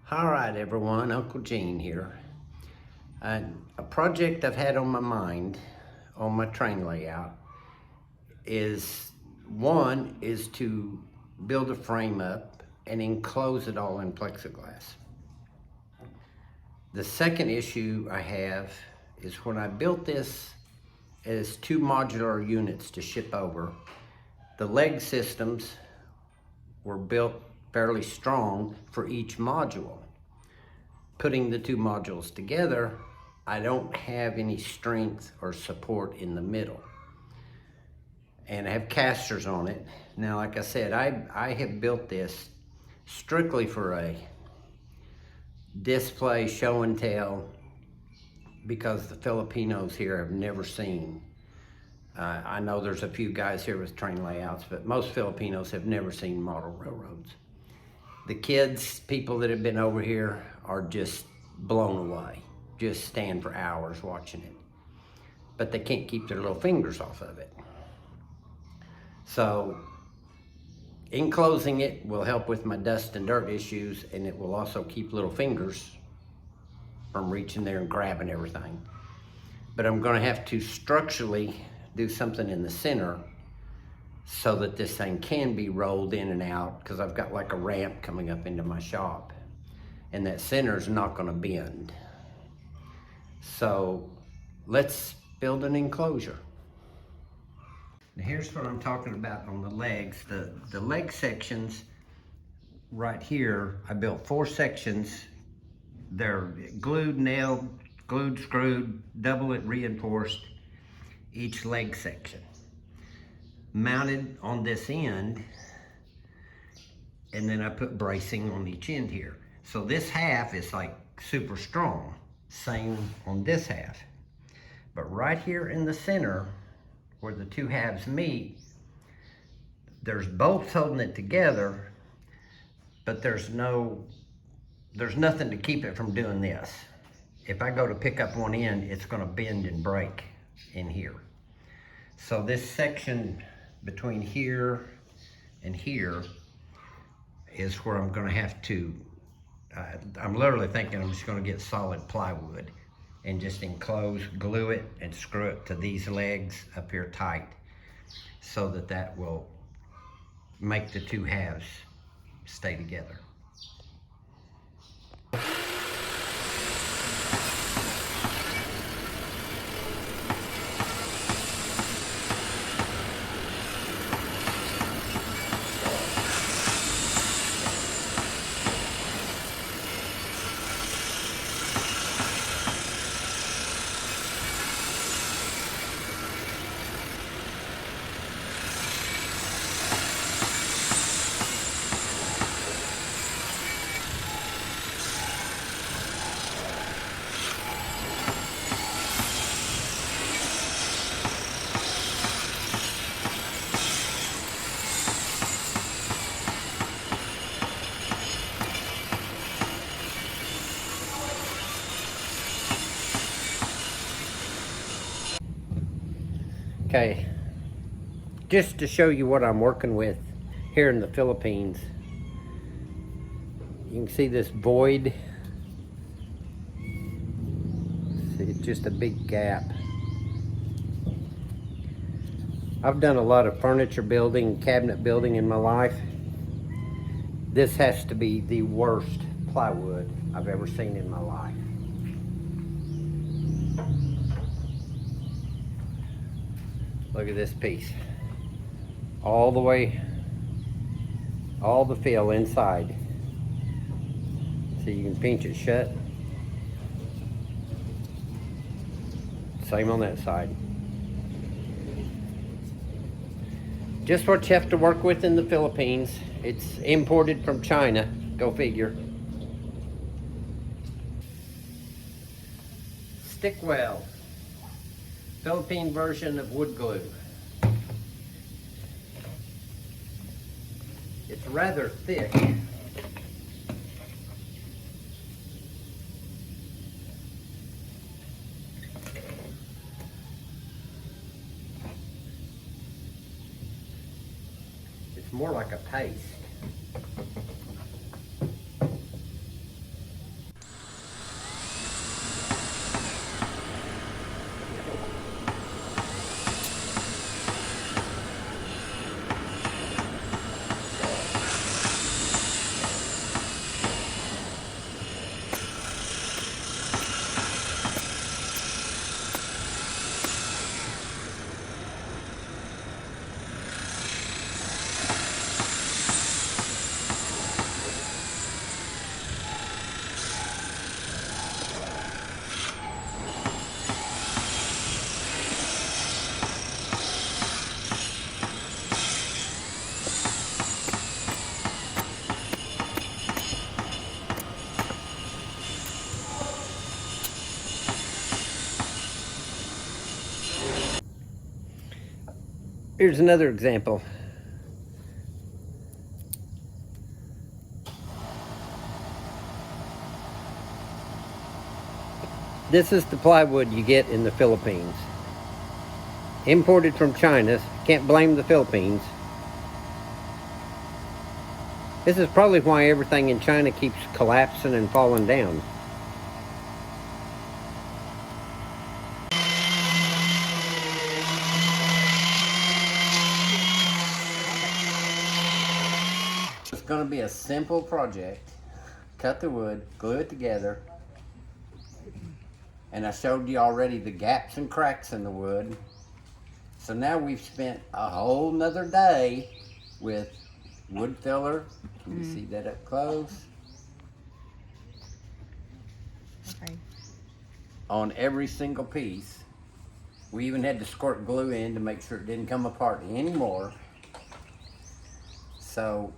All right, everyone, Uncle Gene here. A project I've had on my mind on my train layout is to build a frame up and enclose it all in plexiglass. The second issue I have is when I built this as two modular units to ship over, the leg systems were built fairly strong for each module. Putting the two modules together, I don't have any strength or support in the middle. And I have casters on it. Now, like I said, I have built this strictly for a display, show and tell, because the Filipinos here have never seen. I know there's a few guys here with train layouts, but most Filipinos have never seen model railroads. The kids, people that have been over here, are just blown away. Just stand for hours watching it. But they can't keep their little fingers off of it. So, enclosing it will help with my dust and dirt issues, and it will also keep little fingers from reaching there and grabbing everything. But I'm gonna have to structurally do something in the center so that this thing can be rolled in and out, because I've got like a ramp coming up into my shop, and that center is not going to bend. So let's build an enclosure. Now here's what I'm talking about on the legs. The leg sections right here, I built 4 sections. They're glued, nailed, glued, screwed, double it reinforced, each leg section. Mounted on this end, and then I put bracing on each end here. So this half is like super strong, same on this half. But right here in the center, where the two halves meet, there's bolts holding it together, but there's nothing to keep it from doing this. If I go to pick up one end, it's gonna bend and break in here. So this section between here and here is where I'm gonna have to, I'm literally thinking I'm just gonna get solid plywood and just enclose, glue it, and screw it to these legs up here tight, so that will make the two halves stay together. Okay, just to show you what I'm working with here in the Philippines, you can see this void. See, it's just a big gap. I've done a lot of furniture building, cabinet building in my life. This has to be the worst plywood I've ever seen in my life. Look at this piece. All the way, all the fill inside. So you can pinch it shut. Same on that side. Just what you have to work with in the Philippines. It's imported from China, go figure. Stick weld. Philippine version of wood glue. It's rather thick. It's more like a paste. Here's another example. This is the plywood you get in the Philippines. Imported from China. Can't blame the Philippines. This is probably why everything in China keeps collapsing and falling down. It's going to be a simple project. Cut the wood, glue it together, and I showed you already the gaps and cracks in the wood. So now we've spent a whole nother day with wood filler. Can you see that up close? Okay. On every single piece. We even had to squirt glue in to make sure it didn't come apart anymore. So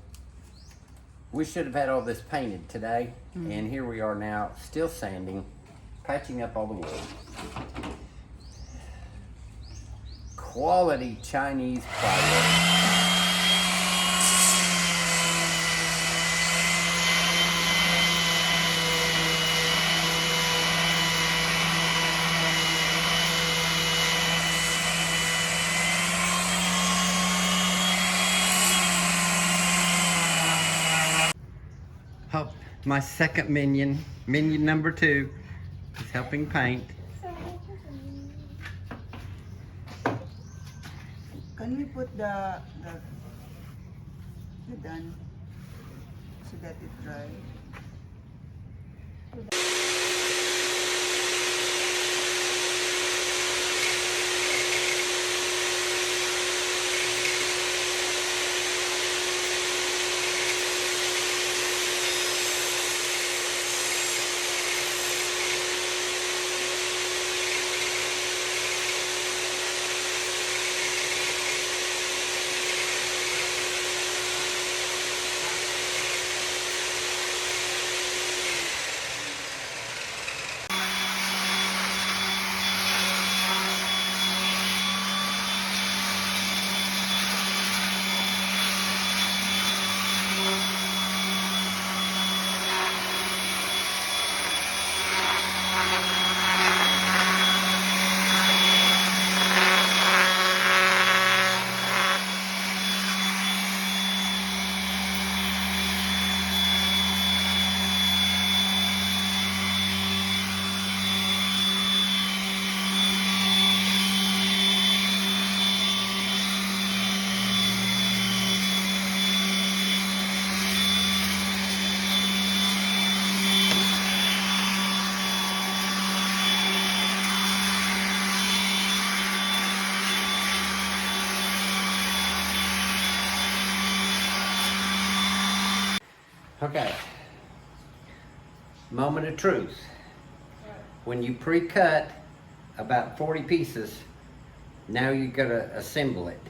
we should have had all this painted today, and here we are now, still sanding, patching up all the wood. Quality Chinese plywood. Oh, my second minion number 2, is helping paint. Can we put the done so that it dry? Okay. Moment of truth. When you pre-cut about 40 pieces, now you gotta assemble it.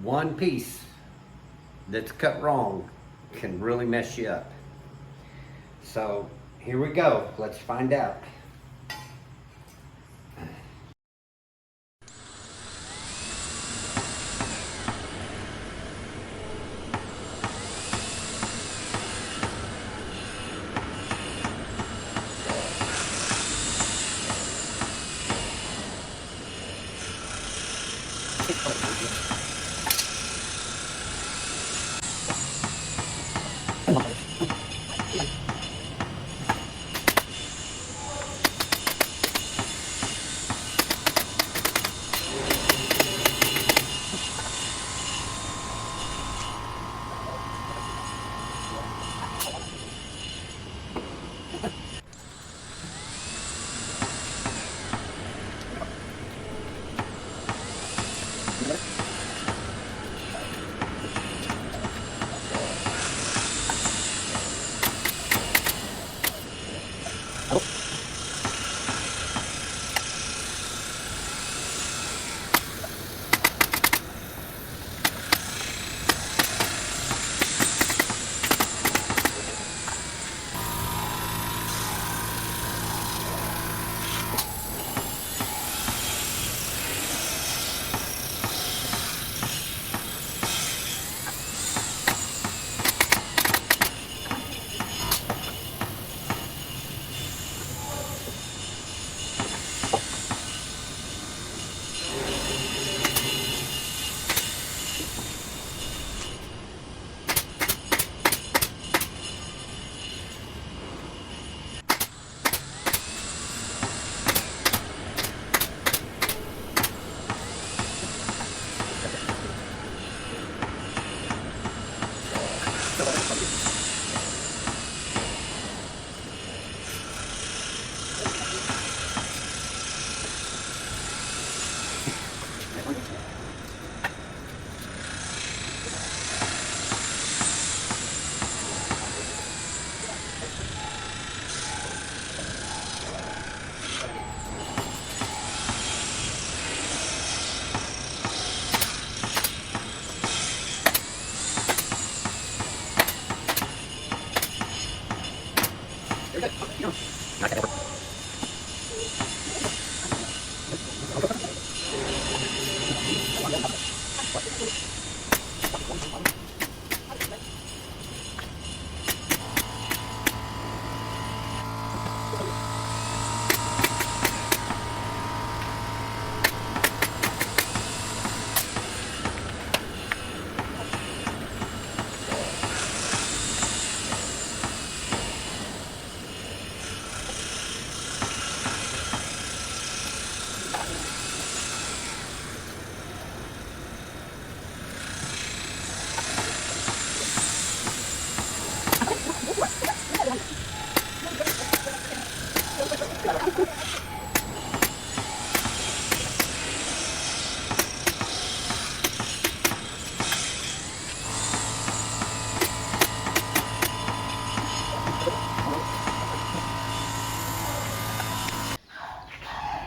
One piece that's cut wrong can really mess you up. So here we go. Let's find out.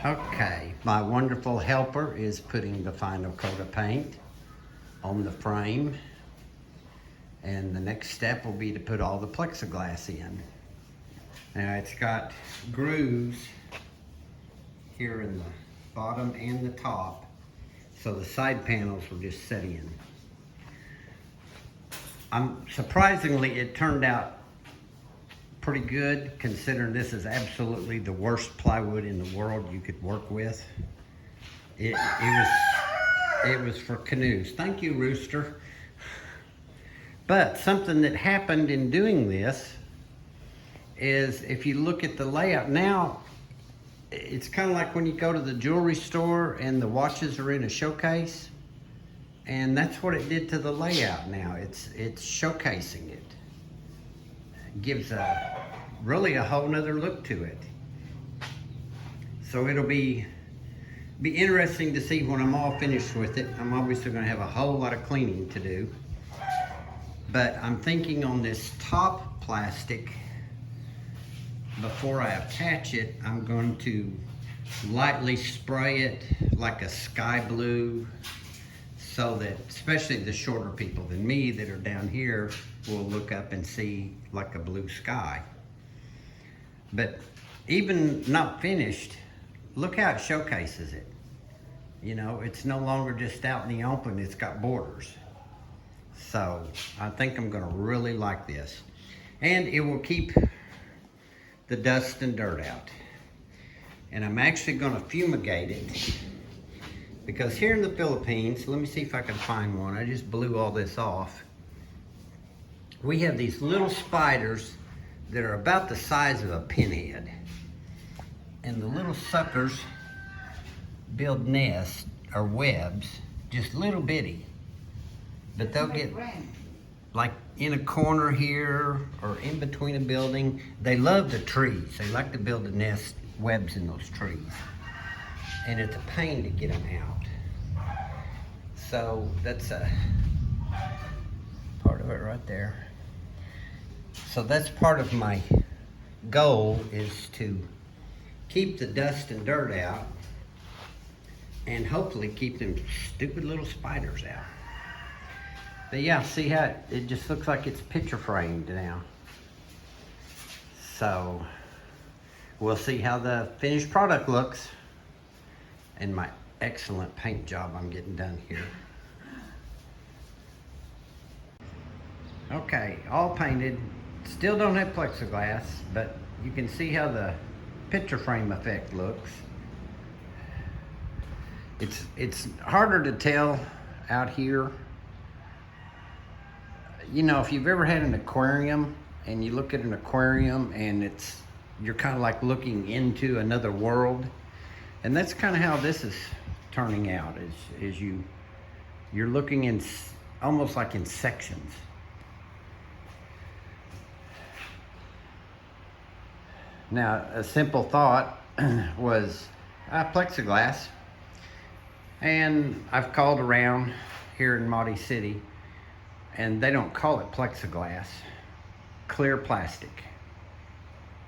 Okay, my wonderful helper is putting the final coat of paint on the frame. And the next step will be to put all the plexiglass in. Now it's got grooves here in the bottom and the top, so the side panels will just set in. Surprisingly, it turned out pretty good, considering this is absolutely the worst plywood in the world you could work with. It was for canoes. Thank you, Rooster. But something that happened in doing this is, if you look at the layout now, it's kind of like when you go to the jewelry store and the watches are in a showcase, and that's what it did to the layout now. It's showcasing it. Gives really a whole nother look to it. So it'll be interesting to see when I'm all finished with it. I'm obviously going to have a whole lot of cleaning to do, but I'm thinking on this top plastic, before I attach it, I'm going to lightly spray it like a sky blue, so that especially the shorter people than me that are down here will look up and see like a blue sky. But even not finished, look how it showcases it. You know, it's no longer just out in the open, it's got borders. So I think I'm gonna really like this. And it will keep the dust and dirt out. And I'm actually gonna fumigate it, because here in the Philippines, let me see if I can find one. I just blew all this off. We have these little spiders that are about the size of a pinhead. And the little suckers build nests or webs, just little bitty. But they'll get like in a corner here or in between a building. They love the trees. They like to build the nest webs in those trees. And it's a pain to get them out. So that's a part of it right there. So that's part of my goal, is to keep the dust and dirt out and hopefully keep them stupid little spiders out. But yeah, see how it just looks like it's picture framed now. So we'll see how the finished product looks and my excellent paint job I'm getting done here. Okay, all painted. Still don't have plexiglass, but you can see how the picture frame effect looks. It's harder to tell out here. You know, if you've ever had an aquarium and you look at an aquarium and you're kind of like looking into another world, and that's kind of how this is turning out. Is you're looking in almost like in sections. Now, a simple thought was plexiglass, and I've called around here in Maudie City, and they don't call it plexiglass, clear plastic,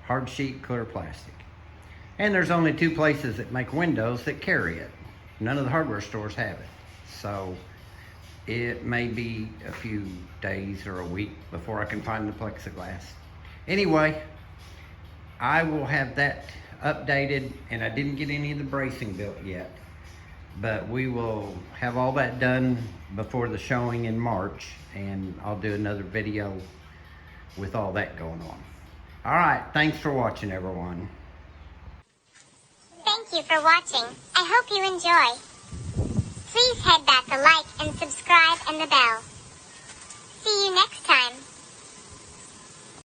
hard sheet clear plastic. And there's only 2 places that make windows that carry it. None of the hardware stores have it. So it may be a few days or a week before I can find the plexiglass. Anyway, I will have that updated, and I didn't get any of the bracing built yet, but we will have all that done before the showing in March, and I'll do another video with all that going on. All right, thanks for watching, everyone. Thank you for watching. I hope you enjoy. Please head back a like and subscribe and the bell. See you next time.